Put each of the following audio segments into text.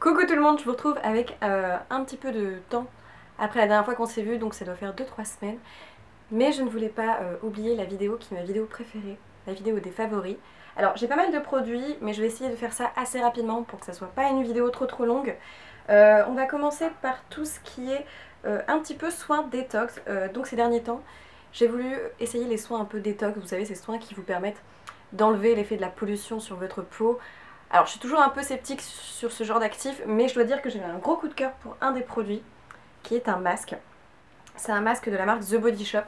Coucou tout le monde, je vous retrouve avec un petit peu de temps après la dernière fois qu'on s'est vu, donc ça doit faire 2-3 semaines. Mais je ne voulais pas oublier la vidéo qui est ma vidéo préférée, la vidéo des favoris. Alors j'ai pas mal de produits, mais je vais essayer de faire ça assez rapidement pour que ça soit pas une vidéo trop longue. On va commencer par tout ce qui est un petit peu soins détox. Donc ces derniers temps, j'ai voulu essayer les soins un peu détox, vous savez ces soins qui vous permettent d'enlever l'effet de la pollution sur votre peau. Alors je suis toujours un peu sceptique sur ce genre d'actif, mais je dois dire que j'ai eu un gros coup de cœur pour un des produits, qui est un masque. C'est un masque de la marque The Body Shop,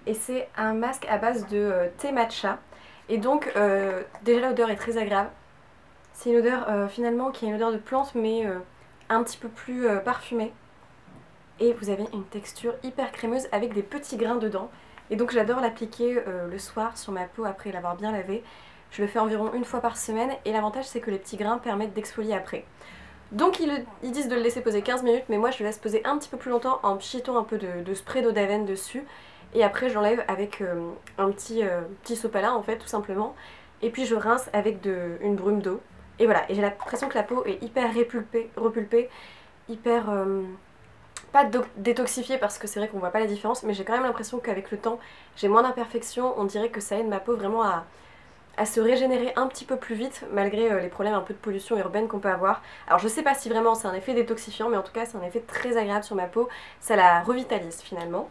et c'est un masque à base de thé matcha. Et donc déjà l'odeur est très agréable. C'est une odeur finalement qui a une odeur de plante, mais un petit peu plus parfumée. Et vous avez une texture hyper crémeuse avec des petits grains dedans. Et donc j'adore l'appliquer le soir sur ma peau après l'avoir bien lavée. Je le fais environ une fois par semaine et l'avantage c'est que les petits grains permettent d'exfolier après. Donc ils disent de le laisser poser 15 minutes, mais moi je le laisse poser un petit peu plus longtemps en pchitant un peu de spray d'eau d'Aven dessus. Et après j'enlève avec un petit sopalin en fait tout simplement. Et puis je rince avec une brume d'eau. Et voilà, et j'ai l'impression que la peau est hyper repulpée, hyper... pas détoxifiée parce que c'est vrai qu'on voit pas la différence, mais j'ai quand même l'impression qu'avec le temps j'ai moins d'imperfections. On dirait que ça aide ma peau vraiment à se régénérer un petit peu plus vite malgré les problèmes un peu de pollution urbaine qu'on peut avoir. Alors je sais pas si vraiment c'est un effet détoxifiant, mais en tout cas c'est un effet très agréable sur ma peau, ça la revitalise finalement.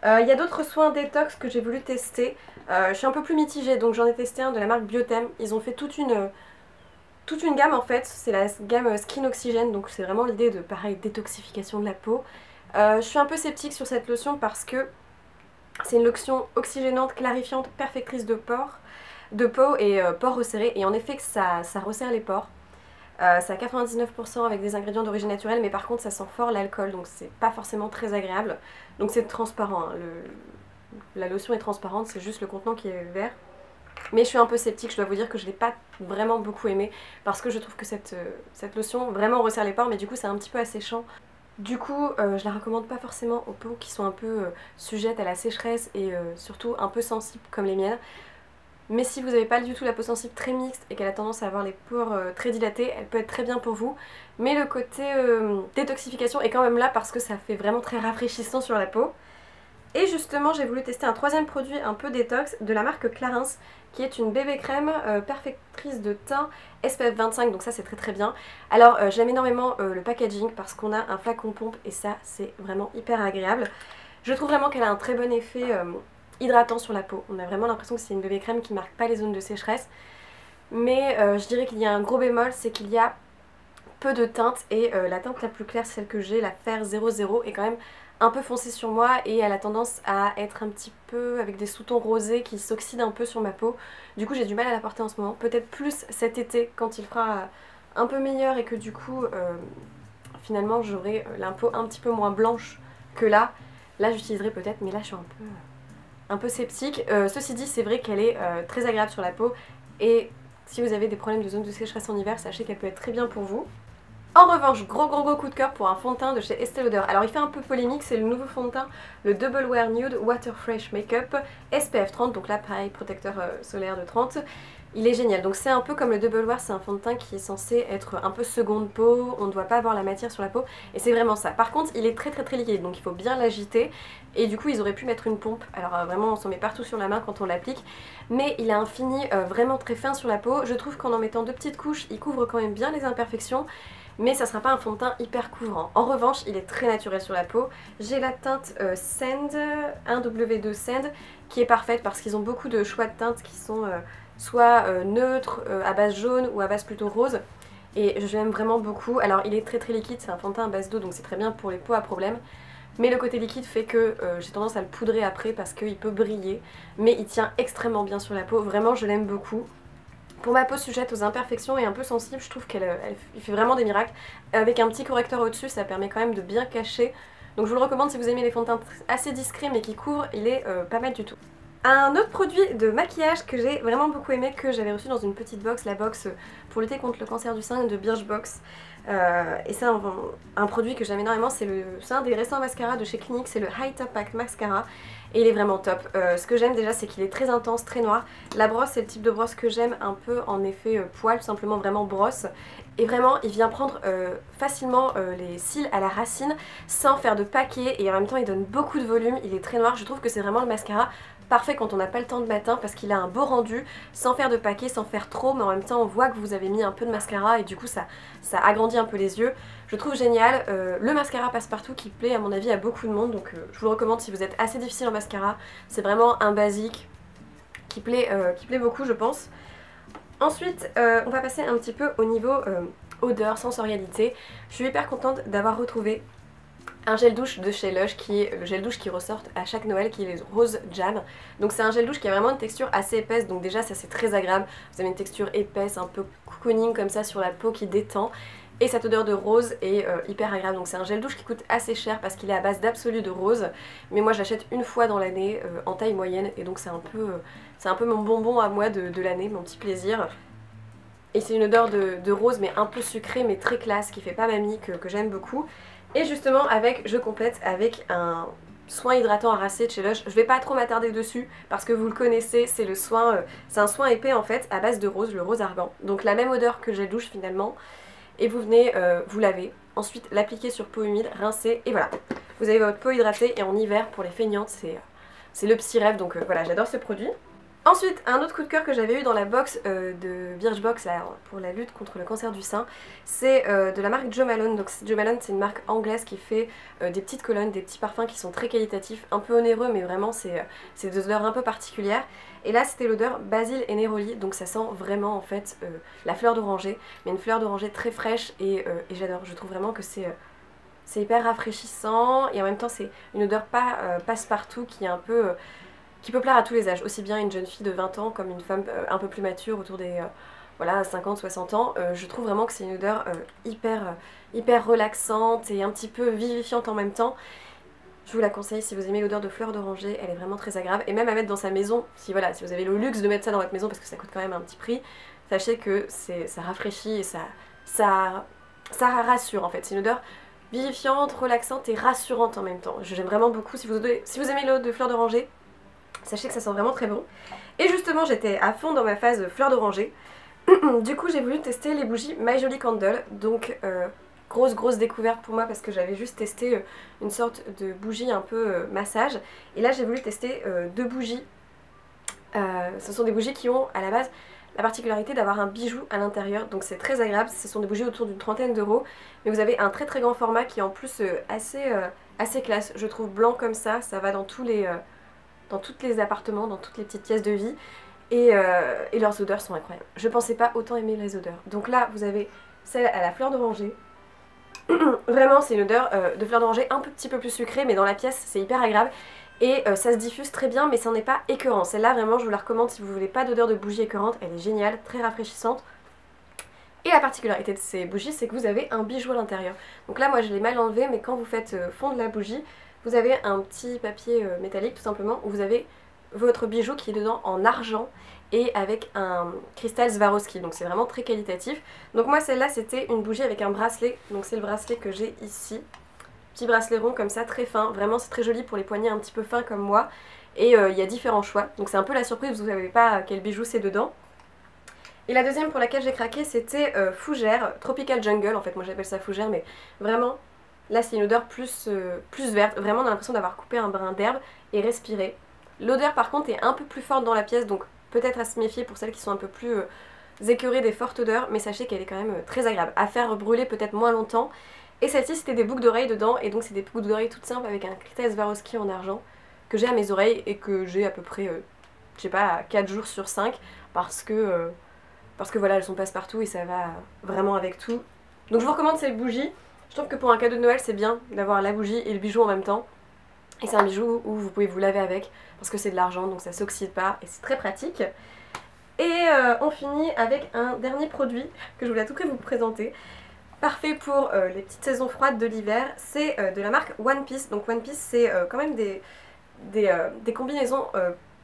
Il y a d'autres soins détox que j'ai voulu tester. Je suis un peu plus mitigée, donc j'en ai testé un de la marque Biotherm. Ils ont fait toute une gamme en fait, c'est la gamme Skin Oxygène, donc c'est vraiment l'idée de pareil détoxification de la peau. Je suis un peu sceptique sur cette lotion parce que c'est une lotion oxygénante, clarifiante, perfectrice de peau et pores resserrés, et en effet que ça resserre les pores. C'est à 99% avec des ingrédients d'origine naturelle, mais par contre ça sent fort l'alcool, donc c'est pas forcément très agréable. Donc c'est transparent, hein. La lotion est transparente, c'est juste le contenant qui est vert. Mais je suis un peu sceptique, je dois vous dire que je l'ai pas vraiment beaucoup aimé, parce que je trouve que cette lotion vraiment resserre les pores, mais du coup c'est un petit peu asséchant. Du coup, je la recommande pas forcément aux peaux qui sont un peu sujettes à la sécheresse et surtout un peu sensibles comme les miennes. Mais si vous n'avez pas du tout la peau sensible très mixte et qu'elle a tendance à avoir les pores très dilatés, elle peut être très bien pour vous. Mais le côté détoxification est quand même là parce que ça fait vraiment très rafraîchissant sur la peau. Et justement, j'ai voulu tester un troisième produit un peu détox de la marque Clarins, qui est une bébé crème perfectrice de teint SPF 25, donc ça c'est très bien. Alors j'aime énormément le packaging parce qu'on a un flacon pompe et ça c'est vraiment hyper agréable. Je trouve vraiment qu'elle a un très bon effet hydratant sur la peau. On a vraiment l'impression que c'est une bébé crème qui marque pas les zones de sécheresse. Mais je dirais qu'il y a un gros bémol, c'est qu'il y a peu de teintes et la teinte la plus claire, celle que j'ai, la Fer 00, est quand même un peu foncée sur moi et elle a tendance à être un petit peu avec des sous-tons rosés qui s'oxydent un peu sur ma peau. Du coup j'ai du mal à la porter en ce moment. Peut-être plus cet été quand il fera un peu meilleur et que du coup finalement j'aurai la peau un petit peu moins blanche que là. Là j'utiliserai peut-être, mais là je suis un peu sceptique. Ceci dit, c'est vrai qu'elle est très agréable sur la peau et si vous avez des problèmes de zone de sécheresse en hiver, sachez qu'elle peut être très bien pour vous. En revanche, gros coup de cœur pour un fond de teint de chez Estée Lauder. Alors il fait un peu polémique, c'est le nouveau fond de teint, le Double Wear Nude Water Fresh Makeup SPF 30, donc là pareil, protecteur solaire de 30. Il est génial, donc c'est un peu comme le Double Wear, c'est un fond de teint qui est censé être un peu seconde peau, on ne doit pas avoir la matière sur la peau, et c'est vraiment ça. Par contre, il est très liquide, donc il faut bien l'agiter, et du coup ils auraient pu mettre une pompe, alors vraiment on s'en met partout sur la main quand on l'applique, mais il a un fini vraiment très fin sur la peau. Je trouve qu'en mettant 2 petites couches, il couvre quand même bien les imperfections, mais ça sera pas un fond de teint hyper couvrant. En revanche, il est très naturel sur la peau. J'ai la teinte Sand, 1W2 Sand, qui est parfaite parce qu'ils ont beaucoup de choix de teintes qui sont soit neutres, à base jaune ou à base plutôt rose. Et je l'aime vraiment beaucoup. Alors il est très liquide, c'est un fond de teint à base d'eau, donc c'est très bien pour les peaux à problème. Mais le côté liquide fait que j'ai tendance à le poudrer après parce qu'il peut briller. Mais il tient extrêmement bien sur la peau, vraiment je l'aime beaucoup. Pour ma peau sujette aux imperfections et un peu sensible, je trouve qu'il fait vraiment des miracles. Avec un petit correcteur au-dessus, ça permet quand même de bien cacher. Donc je vous le recommande si vous aimez les fonds de teint assez discrets mais qui couvrent, il est pas mal du tout. Un autre produit de maquillage que j'ai vraiment beaucoup aimé, que j'avais reçu dans une petite box, la box pour lutter contre le cancer du sein de Birchbox. Et c'est un produit que j'aime énormément, c'est un des récents mascaras de chez Clinique, c'est le High Top Pack Mascara. Et il est vraiment top. Ce que j'aime déjà, c'est qu'il est très intense, très noir. La brosse, c'est le type de brosse que j'aime, un peu en effet poil, tout simplement vraiment brosse. Et vraiment, il vient prendre facilement les cils à la racine sans faire de paquet. Et en même temps, il donne beaucoup de volume, il est très noir. Je trouve que c'est vraiment le mascara parfait quand on n'a pas le temps de matin parce qu'il a un beau rendu, sans faire de paquet, sans faire trop, mais en même temps on voit que vous avez mis un peu de mascara et du coup ça agrandit un peu les yeux. Je trouve génial. Le mascara passe-partout qui plaît à mon avis à beaucoup de monde, donc je vous le recommande si vous êtes assez difficile en mascara. C'est vraiment un basique qui plaît beaucoup je pense. Ensuite on va passer un petit peu au niveau odeur, sensorialité. Je suis hyper contente d'avoir retrouvé un gel douche de chez Lush qui est le gel douche qui ressort à chaque Noël, qui est les Rose Jam. Donc c'est un gel douche qui a vraiment une texture assez épaisse, donc déjà ça c'est très agréable. Vous avez une texture épaisse, un peu cocooning comme ça sur la peau qui détend. Et cette odeur de rose est hyper agréable. Donc c'est un gel douche qui coûte assez cher parce qu'il est à base d'absolu de rose. Mais moi j'achète une fois dans l'année en taille moyenne et donc c'est un peu mon bonbon à moi de l'année, mon petit plaisir. Et c'est une odeur de rose mais un peu sucrée mais très classe qui fait pas mamie, que j'aime beaucoup. Et justement je complète avec un soin hydratant à rincer de chez Lush. Je vais pas trop m'attarder dessus parce que vous le connaissez, c'est c'est un soin épais en fait à base de rose, le rose argan. Donc la même odeur que gel douche finalement. Et vous venez vous laver, ensuite l'appliquer sur peau humide, rincer et voilà. Vous avez votre peau hydratée et en hiver pour les feignantes c'est le petit rêve, donc voilà, j'adore ce produit. Ensuite, un autre coup de cœur que j'avais eu dans la box de Birchbox là, pour la lutte contre le cancer du sein, c'est de la marque Jo Malone. Donc Jo Malone, c'est une marque anglaise qui fait des petites colonnes, des petits parfums qui sont très qualitatifs, un peu onéreux mais vraiment c'est des odeurs un peu particulières. Et là c'était l'odeur basil et néroli, donc ça sent vraiment en fait la fleur d'oranger, mais une fleur d'oranger très fraîche et j'adore. Je trouve vraiment que c'est hyper rafraîchissant et en même temps c'est une odeur pas passe-partout qui est un peu... qui peut plaire à tous les âges, aussi bien une jeune fille de 20 ans comme une femme un peu plus mature autour des voilà, 50-60 ans. Je trouve vraiment que c'est une odeur hyper relaxante et un petit peu vivifiante en même temps. Je vous la conseille si vous aimez l'odeur de fleurs d'oranger, elle est vraiment très agréable. Et même à mettre dans sa maison, si voilà, si vous avez le luxe de mettre ça dans votre maison parce que ça coûte quand même un petit prix, sachez que ça rafraîchit et ça rassure en fait. C'est une odeur vivifiante, relaxante et rassurante en même temps. J'aime vraiment beaucoup. Si vous aimez l'odeur de fleurs d'oranger, sachez que ça sent vraiment très bon. Et justement j'étais à fond dans ma phase fleur d'oranger. Du coup j'ai voulu tester les bougies My Jolly Candle. Donc grosse découverte pour moi parce que j'avais juste testé une sorte de bougie un peu massage. Et là j'ai voulu tester deux bougies. Ce sont des bougies qui ont à la base la particularité d'avoir un bijou à l'intérieur. Donc c'est très agréable, ce sont des bougies autour d'une trentaine d'euros. Mais vous avez un très grand format qui est en plus assez classe. Je trouve blanc comme ça va dans tous les appartements, dans toutes les petites pièces de vie. Et leurs odeurs sont incroyables. Je pensais pas autant aimer les odeurs. Donc là vous avez celle à la fleur d'oranger. Vraiment c'est une odeur de fleur d'oranger un petit peu plus sucrée, mais dans la pièce c'est hyper agréable. Et ça se diffuse très bien mais ça n'est pas écœurant. Celle-là vraiment je vous la recommande si vous voulez pas d'odeur de bougie écœurante. Elle est géniale, très rafraîchissante. Et la particularité de ces bougies c'est que vous avez un bijou à l'intérieur. Donc là moi je l'ai mal enlevé, mais quand vous faites fondre la bougie, vous avez un petit papier métallique tout simplement où vous avez votre bijou qui est dedans en argent et avec un cristal Swarovski, donc c'est vraiment très qualitatif. Donc moi celle-là c'était une bougie avec un bracelet, donc c'est le bracelet que j'ai ici. Petit bracelet rond comme ça, très fin, vraiment c'est très joli pour les poignets un petit peu fins comme moi. Et il y a différents choix, donc c'est un peu la surprise, vous ne savez pas quel bijou c'est dedans. Et la deuxième pour laquelle j'ai craqué c'était Fougère, Tropical Jungle, en fait moi j'appelle ça Fougère, mais vraiment là c'est une odeur plus verte, vraiment on a l'impression d'avoir coupé un brin d'herbe et respirer. L'odeur par contre est un peu plus forte dans la pièce, donc peut-être à se méfier pour celles qui sont un peu plus écœurées des fortes odeurs, mais sachez qu'elle est quand même très agréable, à faire brûler peut-être moins longtemps. Et celle-ci c'était des boucles d'oreilles dedans, et donc c'est des boucles d'oreilles toutes simples avec un cristal Swarovski en argent que j'ai à mes oreilles et que j'ai à peu près, je sais pas, 4 jours sur 5 parce que voilà elles sont passe-partout et ça va vraiment avec tout. Donc je vous recommande cette bougie. Je trouve que pour un cadeau de Noël c'est bien d'avoir la bougie et le bijou en même temps. Et c'est un bijou où vous pouvez vous laver avec parce que c'est de l'argent donc ça s'oxyde pas et c'est très pratique. Et on finit avec un dernier produit que je voulais à tout prix vous présenter. Parfait pour les petites saisons froides de l'hiver, c'est de la marque One Piece. Donc One Piece c'est quand même des combinaisons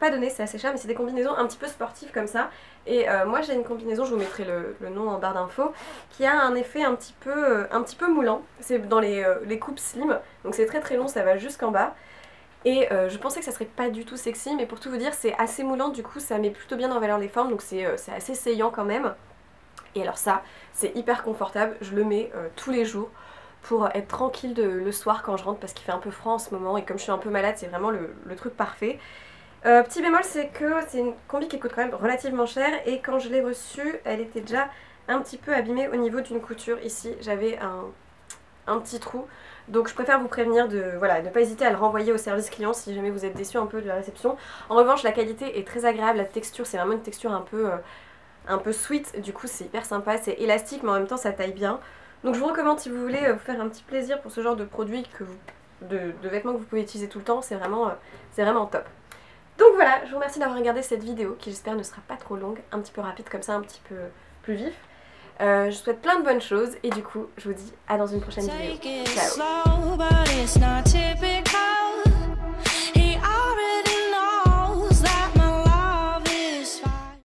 pas donné, c'est assez cher, mais c'est des combinaisons un petit peu sportives comme ça. Et moi j'ai une combinaison, je vous mettrai le nom en barre d'infos, qui a un effet un petit peu moulant. C'est dans les coupes slim, donc c'est très très long, ça va jusqu'en bas. Et je pensais que ça serait pas du tout sexy, mais pour tout vous dire c'est assez moulant, du coup ça met plutôt bien en valeur les formes, donc c'est assez saillant quand même. Et alors ça, c'est hyper confortable, je le mets tous les jours pour être tranquille le soir quand je rentre parce qu'il fait un peu froid en ce moment et comme je suis un peu malade c'est vraiment le truc parfait. Petit bémol, c'est que c'est une combi qui coûte quand même relativement cher et quand je l'ai reçue elle était déjà un petit peu abîmée au niveau d'une couture. Ici j'avais un petit trou, donc je préfère vous prévenir de ne pas hésiter à le renvoyer au service client si jamais vous êtes déçu un peu de la réception. En revanche la qualité est très agréable, la texture c'est vraiment une texture un peu sweet, du coup c'est hyper sympa, c'est élastique mais en même temps ça taille bien. Donc je vous recommande si vous voulez vous faire un petit plaisir pour ce genre de produit de vêtements que vous pouvez utiliser tout le temps, c'est vraiment top. Donc voilà, je vous remercie d'avoir regardé cette vidéo qui j'espère ne sera pas trop longue, un petit peu rapide comme ça, un petit peu plus vif. Je vous souhaite plein de bonnes choses et du coup je vous dis à dans une prochaine vidéo. Ciao.